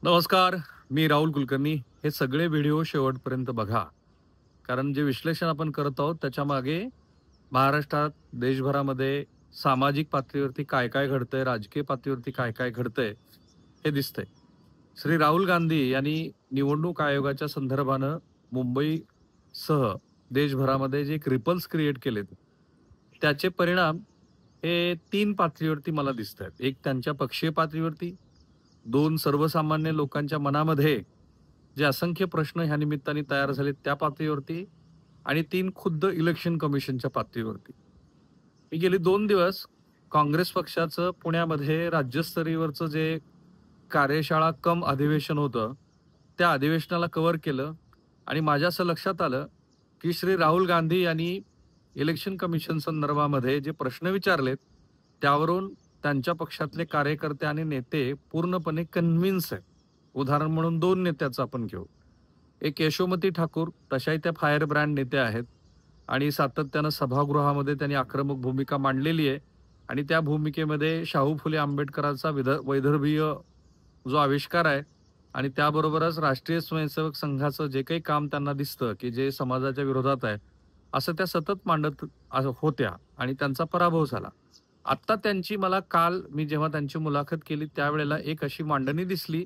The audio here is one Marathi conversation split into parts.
नमस्कार. मी राहुल कुलकर्णी. हे सगळे व्हिडिओ शेवटपर्यंत बघा. कारण जे विश्लेषण आपण करत आहोत त्याच्यामागे महाराष्ट्रात, देशभरामध्ये सामाजिक पातळीवरती काय-काय घडतंय, राजकीय पातळीवरती काय-काय घडतंय, हे दिसतंय. श्री राहुल गांधी यांनी निवडणूक आयोगाच्या संदर्भानं मुंबईसह देशभरामध्ये जे एक रिपल्स क्रिएट केलेत, त्याचे परिणाम हे 3 पातळीवरती मला दिसतायत. एक त्यांच्या पक्षीय पातळीवरती, 2 सर्वसामान्य लोकांच्या मनामध्ये जे असंख्य प्रश्न ह्या निमित्ताने तयार झालेत त्या पातळीवरती आणि 3 खुद्द इलेक्शन कमिशनच्या पातळीवरती. मी गेली 2 दिवस काँग्रेस पक्षाचं पुण्यामध्ये राज्यस्तरीयवरचं जे कार्यशाळा कम अधिवेशन होतं, त्या अधिवेशनाला कव्हर केलं आणि माझ्या असं लक्षात आलं, की श्री राहुल गांधी यांनी इलेक्शन कमिशन संदर्भामध्ये जे प्रश्न विचारलेत, त्यावरून त्यांच्या पक्षातले कार्यकर्ते आणि नेते पूर्णपणे कन्व्हिन्स आहेत. उदाहरण म्हणून 2 नेत्याचं आपण घेऊ. एक यशोमती ठाकूर, तशाही त्या फायर ब्रँड नेत्या आहेत आणि सातत्यानं सभागृहामध्ये त्यांनी आक्रमक भूमिका मांडलेली आहे आणि त्या भूमिकेमध्ये शाहू फुले आंबेडकरांचा वैदर्भीय जो आविष्कार आहे आणि त्याबरोबरच राष्ट्रीय स्वयंसेवक संघाचं जे काही काम त्यांना दिसतं, की जे समाजाच्या विरोधात आहे, असं त्या सतत मांडत होत्या आणि त्यांचा पराभव झाला. आत्ता त्यांची मला काल मी जेव्हा त्यांची मुलाखत केली त्यावेळेला एक अशी मांडणी दिसली,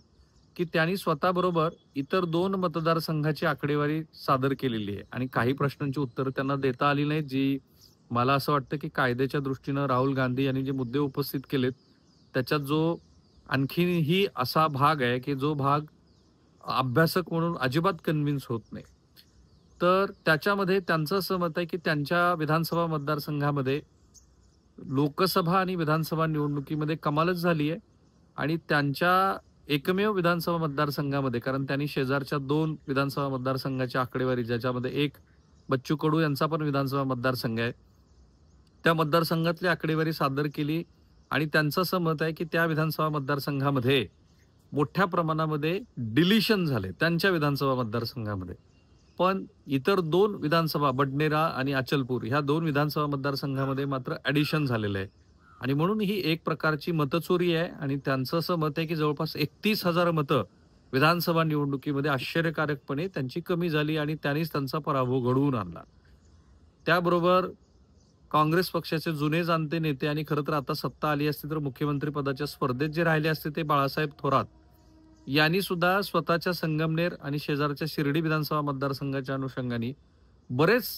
की त्यांनी स्वतःबरोबर इतर 2 मतदारसंघाची आकडेवारी सादर केलेली आहे आणि काही प्रश्नांची उत्तरं त्यांना देता आली नाहीत, जी मला असं वाटतं, की कायद्याच्या दृष्टीनं राहुल गांधी यांनी जे मुद्दे उपस्थित केलेत, त्याच्यात जो आणखीनही असा भाग आहे, की जो भाग अभ्यासक म्हणून अजिबात कन्व्हिन्स होत नाही. तर त्याच्यामध्ये त्यांचं असं मत आहे, की त्यांच्या विधानसभा मतदारसंघामध्ये लोकसभा आणि विधानसभा निवडणुकीमध्ये कमालच झाली आहे आणि त्यांच्या एकमेव विधानसभा मतदारसंघामध्ये कारण त्यांनी शेजारच्या 2 विधानसभा मतदारसंघाची आकडेवारी ज्याच्यामध्ये एक बच्चू कडू यांचा पण विधानसभा मतदारसंघ आहे. त्या मतदारसंघातली आकडेवारी सादर केली आणि त्यांचं असं मत आहे, की त्या विधानसभा मतदारसंघामध्ये मोठ्या प्रमाणामध्ये डिलिशन झाले त्यांच्या विधानसभा मतदारसंघामध्ये. पण इतर 2 विधानसभा बडनेरा आणि अचलपूर ह्या 2 विधानसभा मतदारसंघामध्ये मात्र ॲडिशन झालेलं आहे. आणि म्हणून ही एक प्रकारची मतचोरी आहे आणि त्यांचं असं मत आहे, की जवळपास 31,000 मतं विधानसभा निवडणुकीमध्ये आश्चर्यकारकपणे त्यांची कमी झाली आणि त्यांनीच त्यांचा पराभव घडवून आणला. त्याबरोबर काँग्रेस पक्षाचे जुने जाणते नेते आणि खरं तर आता सत्ता आली असती तर मुख्यमंत्री पदाच्या स्पर्धेत जे राहिले असते ते बाळासाहेब थोरात यांनी सुद्धा स्वतःच्या संगमनेर आणि शेजारच्या शिर्डी विधानसभा मतदारसंघाच्या अनुषंगाने बरेच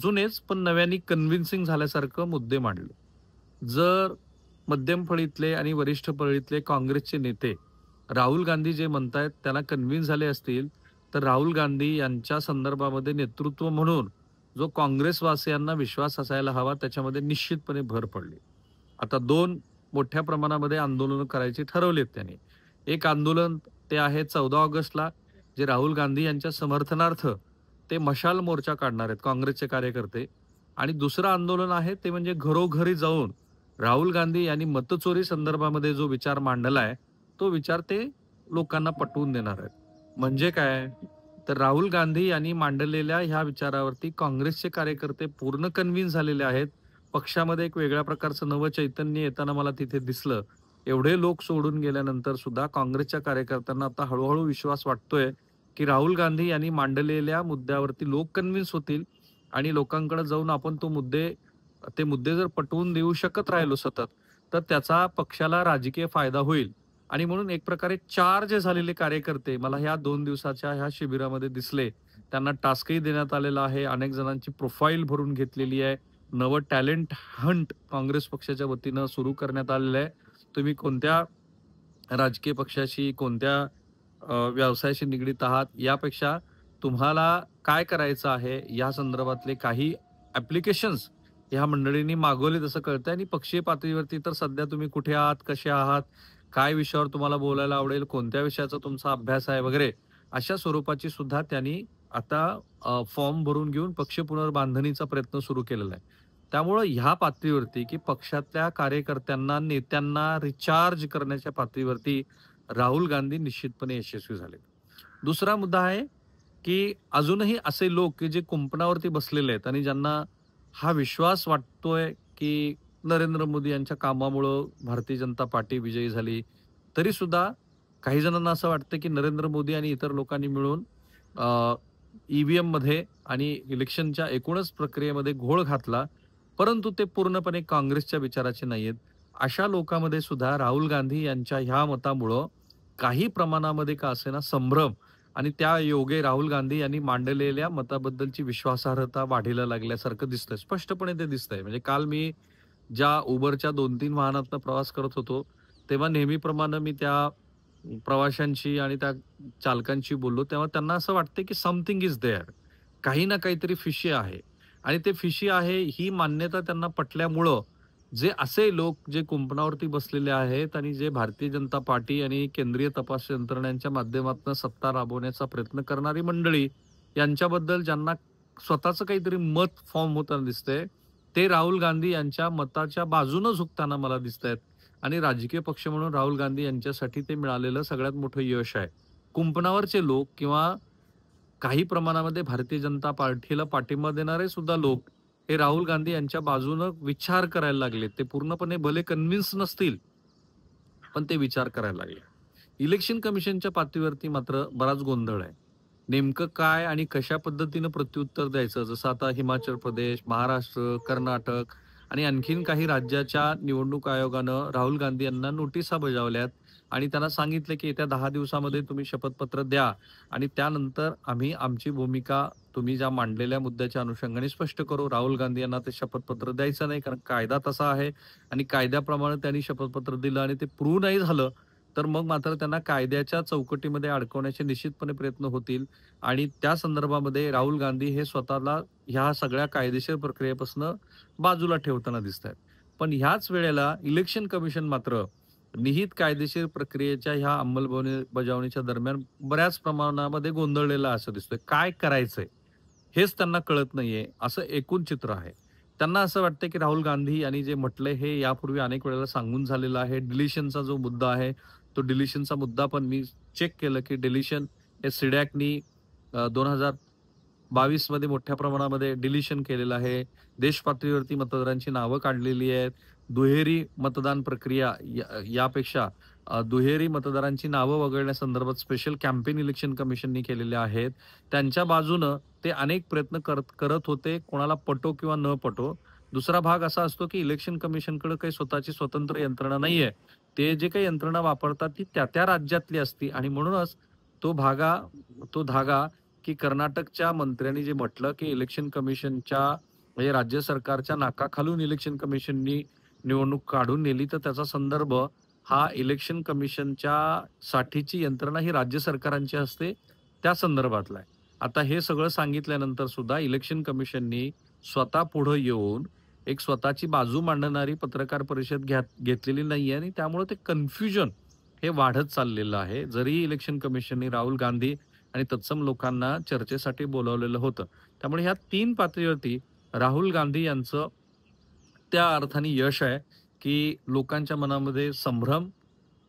जुनेच पण नव्याने कन्व्हिन्सिंग झाल्यासारखं मुद्दे मांडले. जर मध्यम फळीतले आणि वरिष्ठ फळीतले काँग्रेसचे नेते राहुल गांधी जे म्हणतायत त्याला कन्व्हिन्स झाले असतील, तर राहुल गांधी यांच्या संदर्भामध्ये नेतृत्व म्हणून जो काँग्रेसवासियांना विश्वास असायला हवा त्याच्यामध्ये निश्चितपणे भर पडली. आता 2 मोठ्या प्रमाणामध्ये आंदोलनं करायची ठरवलेत त्यांनी. एक आंदोलन ते आहे 14 ऑगस्टला जे राहुल गांधी यांच्या समर्थनार्थ ते मशाल मोर्चा काढणार आहेत काँग्रेसचे कार्यकर्ते आणि दुसरं आंदोलन आहे ते म्हणजे घरोघरी जाऊन राहुल गांधी यांनी मतचोरी संदर्भामध्ये जो विचार मांडलाय, तो विचार ते लोकांना पटवून देणार आहेत. म्हणजे काय? तर राहुल गांधी यांनी मांडलेल्या ह्या विचारावरती काँग्रेसचे कार्यकर्ते पूर्ण कन्व्हिन्स झालेले आहेत. पक्षामध्ये एक वेगळ्या प्रकारचं नवं चैतन्य येताना मला तिथे दिसलं. एवढे लोक सोडून गेल्यानंतर सुद्धा काँग्रेसच्या कार्यकर्त्यांना आता हळू विश्वास वाटतोय, की राहुल गांधी यांनी मांडलेल्या मुद्द्यावरती लोक कन्व्हिन्स होतील आणि लोकांकडे जाऊन आपण ते मुद्दे जर पटवून देऊ शकत राहिलो सतत, तर त्याचा पक्षाला राजकीय फायदा होईल. आणि म्हणून एक प्रकारे चार्ज झालेले कार्यकर्ते मला ह्या 2 दिवसाच्या ह्या शिबिरामध्ये दिसले. त्यांना टास्कही देण्यात आलेला आहे. अनेक जणांची प्रोफाईल भरून घेतलेली आहे. नवं टॅलेंट हंट काँग्रेस पक्षाच्या वतीनं सुरू करण्यात आलेलं आहे. तुम्ही कोणत्या राजकीय पक्षाशी, कोणत्या व्यवसायाशी निगडीत आहात, यापेक्षा तुम्हाला काय करायचं आहे, या संदर्भातले काही ॲप्लिकेशन्स ह्या मंडळींनी मागवले तसं कळतंय आणि पक्षीय पातळीवरती तर सध्या तुम्ही कुठे आहात, कसे आहात, काय विषयावर तुम्हाला बोलायला आवडेल, कोणत्या विषयाचा तुमचा अभ्यास आहे वगैरे, अशा स्वरूपाची सुद्धा त्यांनी आता फॉर्म भरून घेऊन पक्ष पुनर्बांधणीचा प्रयत्न सुरू केलेला आहे. त्यामुळं ह्या पातळीवरती, की पक्षातल्या कार्यकर्त्यांना, नेत्यांना रिचार्ज करण्याच्या पातळीवरती राहुल गांधी निश्चितपणे यशस्वी झाले. दुसरा मुद्दा आहे, की अजूनही असे लोक, की जे कुंपणावरती बसलेले आहेत आणि ज्यांना हा विश्वास वाटतोय, की नरेंद्र मोदी यांच्या कामामुळं भारतीय जनता पार्टी विजयी झाली. तरीसुद्धा काही जणांना असं वाटतं, की नरेंद्र मोदी आणि इतर लोकांनी मिळून ईव्हीएममध्ये आणि इलेक्शनच्या एकूणच प्रक्रियेमध्ये घोळ घातला, परंतु ते पूर्णपणे काँग्रेसच्या विचाराचे नाहीयेत. अशा लोकांमध्ये सुद्धा राहुल गांधी यांच्या ह्या मतामुळं काही प्रमाणामध्ये का असेना संभ्रम आणि त्या योगे राहुल गांधी यांनी मांडलेल्या मताबद्दलची विश्वासार्हता वाढीला लागल्यासारखं दिसतंय. स्पष्टपणे ते दिसतंय. म्हणजे काल मी ज्या Uberच्या 2-3 वाहनातनं प्रवास करत होतो, तेव्हा नेहमीप्रमाणे मी त्या प्रवाशांशी आणि त्या चालकांशी बोललो, तेव्हा त्यांना असं वाटतंय की समथिंग इज देअर. काही ना काहीतरी फिशी आहे आणि ते फिशी आहे ही मान्यता त्यांना पटल्यामुळं जे असे लोक जे कुंपणावरती बसलेले आहेत आणि जे भारतीय जनता पार्टी आणि केंद्रीय तपास यंत्रणांच्या माध्यमातून सत्ता राबवण्याचा प्रयत्न करणारी मंडळी यांच्याबद्दल ज्यांना स्वतःचं काहीतरी मत फॉर्म होताना दिसतंय, ते राहुल गांधी यांच्या मताच्या बाजूनं झुकताना मला दिसतायत. आणि राजकीय पक्ष म्हणून राहुल गांधी यांच्यासाठी ते मिळालेलं सगळ्यात मोठं यश आहे. कुंपणावरचे लोक किंवा काही प्रमाणामध्ये भारतीय जनता पार्टीला पाठिंबा देणारे सुद्धा लोक हे राहुल गांधी यांच्या बाजूनं विचार करायला लागले. ते पूर्णपणे भले कन्व्हिन्स नसतील, पण ते विचार करायला लागले. इलेक्शन कमिशनच्या पातळीवरती मात्र बराच गोंधळ आहे. नेमकं काय आणि कशा पद्धतीनं प्रत्युत्तर द्यायचं? जसं आता हिमाचल प्रदेश, महाराष्ट्र, कर्नाटक आणि आणखीन काही राज्याच्या निवडणूक आयोगानं राहुल गांधी यांना नोटिसा बजावल्यात आणि त्यांना सांगितलं, की येत्या 10 दिवसामध्ये तुम्ही शपथपत्र द्या आणि त्यानंतर आम्ही आमची भूमिका तुम्ही ज्या मांडलेल्या मुद्द्याच्या अनुषंगाने स्पष्ट करू. राहुल गांधी यांना ते शपथपत्र द्यायचं नाही, कारण कायदा तसा आहे आणि कायद्याप्रमाणे त्यांनी शपथपत्र दिलं आणि ते प्रूव्ह नाही झालं, तर मग मात्र त्यांना कायद्याच्या चौकटीमध्ये अडकवण्याचे निश्चितपणे प्रयत्न होतील आणि त्या संदर्भामध्ये राहुल गांधी हे स्वतःला ह्या सगळ्या कायदेशीर प्रक्रियेपासून बाजूला ठेवताना दिसतायत. पण ह्याच वेळेला इलेक्शन कमिशन मात्र निहित कायदेशीर प्रक्रियेच्या ह्या अंमलबजावणीच्या दरम्यान बऱ्याच प्रमाणामध्ये गोंधळलेला असं दिसतोय. काय करायचंय हेच त्यांना कळत नाहीये, असं एकूण चित्र आहे. त्यांना असं वाटतंय की राहुल गांधी यांनी जे म्हटलंय हे यापूर्वी अनेक वेळेला सांगून झालेलं आहे. डिलिशनचा जो मुद्दा आहे, तो डिलिशनचा मुद्दा पण मी चेक केलं की डिलिशन हे सीडॅकनी 2022 मध्ये मोठ्या प्रमाणामध्ये डिलिशन केलेलं आहे. देश पातळीवरती मतदारांची नावं काढलेली आहेत. दुहेरी मतदान प्रक्रिया यापेक्षा दुहेरी मतदारांची नावं वगळण्यासंदर्भात स्पेशल कॅम्पेन इलेक्शन कमिशननी केलेले आहेत. त्यांच्या बाजूनं ते अनेक प्रयत्न करत करत होते, कोणाला पटो किंवा न पटो. दुसरा भाग असा असतो, की इलेक्शन कमिशनकडे काही स्वतःची स्वतंत्र यंत्रणा नाहीये. ते जे काही यंत्रणा वापरतात ती त्या राज्यातली असती आणि म्हणूनच तो भागा तो धागा, की कर्नाटकच्या मंत्र्यांनी जे म्हटलं, की इलेक्शन कमिशनच्या म्हणजे राज्य सरकारच्या नाकाखालून इलेक्शन कमिशननी निवडणूक काढून नेली, तर त्याचा संदर्भ हा इलेक्शन कमिशनच्या साठीची यंत्रणा ही राज्य सरकारांची असते, त्या संदर्भातला आहे. आता हे सगळं सांगितल्यानंतर सुद्धा इलेक्शन कमिशननी स्वतः पुढं येऊन एक स्वतःची बाजू मांडणारी पत्रकार परिषद घेतलेली नाहीये आणि त्यामुळे ते कन्फ्युजन हे वाढत चाललेलं आहे. जरी इलेक्शन कमिशननी राहुल गांधी आणि तत्सम लोकांना चर्चेसाठी बोलावलेलं होतं. त्यामुळे ह्या 3 पातळीवरती राहुल गांधी यांचं त्या अर्थाने यश आहे, की लोकांच्या मनामध्ये संभ्रम,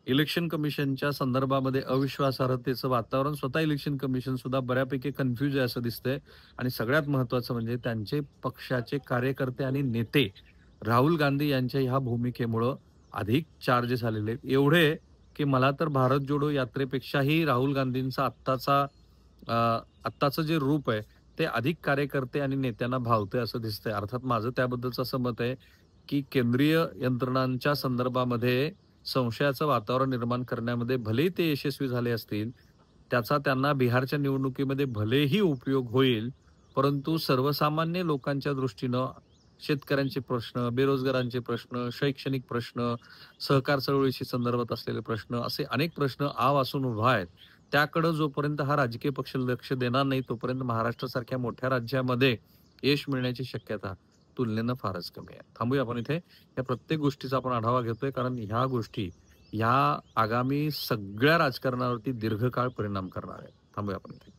इलेक्शन कमिशनच्या संदर्भामध्ये अविश्वासार्हतेचं वातावरण, स्वतः इलेक्शन कमिशन सुद्धा बऱ्यापैकी कन्फ्यूज आहे असं दिसतंय आणि सगळ्यात महत्त्वाचं म्हणजे त्यांचे पक्षाचे कार्यकर्ते आणि नेते राहुल गांधी यांच्या ह्या भूमिकेमुळं अधिक चार्ज झालेले आहेत. एवढे, की मला तर भारत जोडो यात्रेपेक्षाही राहुल गांधींचा अ, आत्ताचं जे रूप आहे, ते अधिक कार्यकर्ते आणि नेत्यांना भावतंय असं दिसतंय. अर्थात माझं त्याबद्दलचं असं मत आहे, की केंद्रीय यंत्रणांच्या संदर्भामध्ये संशयाचं वातावरण निर्माण करण्यामध्ये भलेही ते यशस्वी झाले असतील, त्याचा त्यांना बिहारच्या निवडणुकीमध्ये भलेही उपयोग होईल, परंतु सर्वसामान्य लोकांच्या दृष्टीनं शेतकऱ्यांचे प्रश्न, बेरोजगारांचे प्रश्न, शैक्षणिक प्रश्न, सहकार चळवळीशी संदर्भात असलेले प्रश्न, असे अनेक प्रश्न आ वासून उभा आहेत. त्याकडं जोपर्यंत हा राजकीय पक्ष लक्ष देणार नाही, तोपर्यंत महाराष्ट्रासारख्या मोठ्या राज्यामध्ये यश मिळण्याची शक्यता तुलनेनं फारच कमी आहे. थांबूया आपण इथे. या प्रत्येक गोष्टीचा आपण आढावा घेतोय, कारण ह्या गोष्टी ह्या आगामी सगळ्या राजकारणावरती दीर्घकाळ परिणाम करणार आहेत. थांबूया आपण इथे.